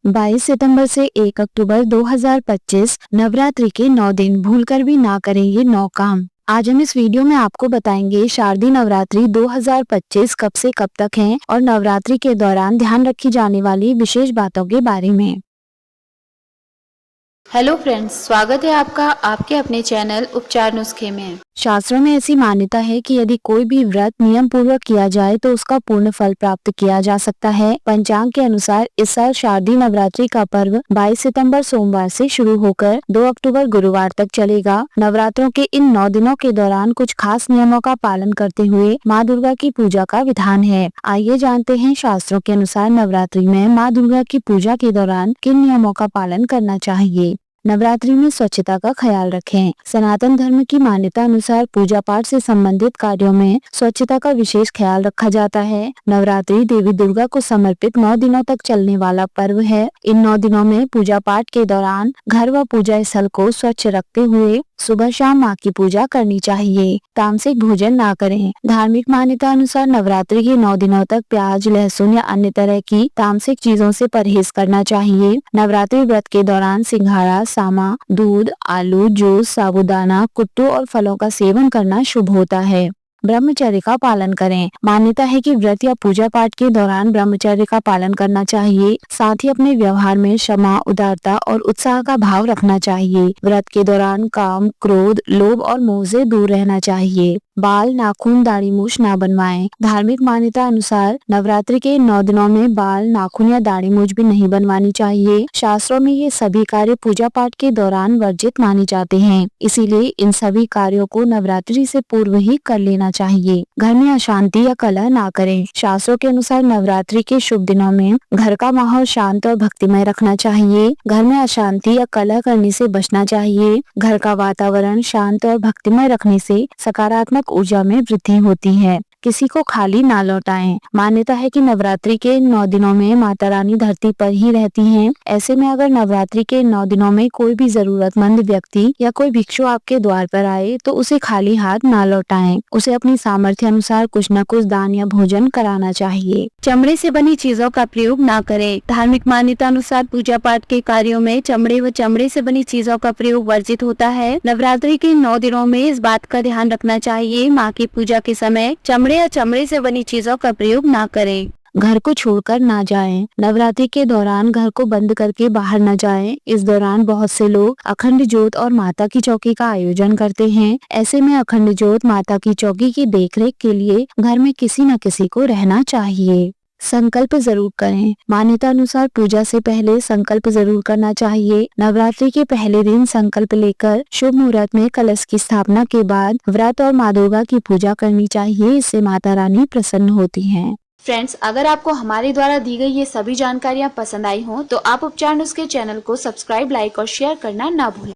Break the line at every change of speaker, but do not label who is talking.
22 सितंबर से 1 अक्टूबर 2025 नवरात्रि के 9 दिन भूलकर भी ना करें ये 9 काम। आज हम इस वीडियो में आपको बताएंगे शारदीय नवरात्रि 2025 कब से कब तक है और नवरात्रि के दौरान ध्यान रखी जाने वाली विशेष बातों के बारे में।
हेलो फ्रेंड्स, स्वागत है आपका आपके अपने चैनल उपचार नुस्खे में।
शास्त्रों में ऐसी मान्यता है कि यदि कोई भी व्रत नियम पूर्वक किया जाए तो उसका पूर्ण फल प्राप्त किया जा सकता है। पंचांग के अनुसार इस साल शारदीय नवरात्रि का पर्व 22 सितंबर सोमवार से शुरू होकर 2 अक्टूबर गुरुवार तक चलेगा। नवरात्रों के इन 9 दिनों के दौरान कुछ खास नियमों का पालन करते हुए माँ दुर्गा की पूजा का विधान है। आइए जानते हैं शास्त्रों के अनुसार नवरात्रि में माँ दुर्गा की पूजा के दौरान किन नियमों का पालन करना चाहिए। नवरात्रि में स्वच्छता का ख्याल रखें। सनातन धर्म की मान्यता अनुसार पूजा पाठ से संबंधित कार्यों में स्वच्छता का विशेष ख्याल रखा जाता है। नवरात्रि देवी दुर्गा को समर्पित 9 दिनों तक चलने वाला पर्व है। इन 9 दिनों में पूजा पाठ के दौरान घर व पूजा स्थल को स्वच्छ रखते हुए सुबह शाम माँ की पूजा करनी चाहिए। तामसिक भोजन ना करें। धार्मिक मान्यता अनुसार नवरात्रि के 9 दिनों तक प्याज, लहसुन या अन्य तरह की तामसिक चीजों से परहेज करना चाहिए। नवरात्रि व्रत के दौरान सिंघाड़ा, सामा, दूध, आलू, जूस, साबूदाना, कुट्टू और फलों का सेवन करना शुभ होता है। ब्रह्मचर्य का पालन करें। मान्यता है कि व्रत या पूजा पाठ के दौरान ब्रह्मचर्य का पालन करना चाहिए। साथ ही अपने व्यवहार में क्षमा, उदारता और उत्साह का भाव रखना चाहिए। व्रत के दौरान काम, क्रोध, लोभ और मोह से दूर रहना चाहिए। बाल, नाखून, दाढ़ी मूछ ना बनवाएं। धार्मिक मान्यता अनुसार नवरात्रि के 9 दिनों में बाल, नाखून या दाढ़ी मूछ भी नहीं बनवानी चाहिए। शास्त्रों में ये सभी कार्य पूजा पाठ के दौरान वर्जित माने जाते हैं, इसीलिए इन सभी कार्यों को नवरात्रि से पूर्व ही कर लेना चाहिए। घर में अशांति या कलह ना करें। शास्त्रों के अनुसार नवरात्रि के शुभ दिनों में घर का माहौल शांत और भक्तिमय रखना चाहिए। घर में अशांति या कलह करने से बचना चाहिए। घर का वातावरण शांत और भक्तिमय रखने से सकारात्मक ऊर्जा में वृद्धि होती है। किसी को खाली ना लौटाएं। मान्यता है कि नवरात्रि के 9 दिनों में माता रानी धरती पर ही रहती हैं। ऐसे में अगर नवरात्रि के 9 दिनों में कोई भी जरूरतमंद व्यक्ति या कोई भिक्षु आपके द्वार पर आए तो उसे खाली हाथ ना लौटाएं। उसे अपनी सामर्थ्य अनुसार कुछ न कुछ दान या भोजन कराना चाहिए।
चमड़े से बनी चीजों का प्रयोग ना करें। धार्मिक मान्यता अनुसार पूजा पाठ के कार्यों में चमड़े व चमड़े से बनी चीजों का प्रयोग वर्जित होता है। नवरात्रि के 9 दिनों में इस बात का ध्यान रखना चाहिए। माँ की पूजा के समय चमड़े या चमड़े से बनी चीजों का प्रयोग ना करें।
घर को छोड़कर ना जाएं। नवरात्रि के दौरान घर को बंद करके बाहर न जाएं। इस दौरान बहुत से लोग अखंड ज्योत और माता की चौकी का आयोजन करते हैं। ऐसे में अखंड ज्योत, माता की चौकी की देखरेख के लिए घर में किसी न किसी को रहना चाहिए। संकल्प जरूर करें। मान्यता अनुसार पूजा से पहले संकल्प जरूर करना चाहिए। नवरात्रि के पहले दिन संकल्प लेकर शुभ मुहूर्त में कलश की स्थापना के बाद व्रत और माँ दुर्गा की पूजा करनी चाहिए। इससे माता रानी प्रसन्न होती हैं।
फ्रेंड्स, अगर आपको हमारे द्वारा दी गई ये सभी जानकारियाँ पसंद आई हो तो आप उपचार नुस्खे चैनल को सब्सक्राइब, लाइक और शेयर करना ना भूलें।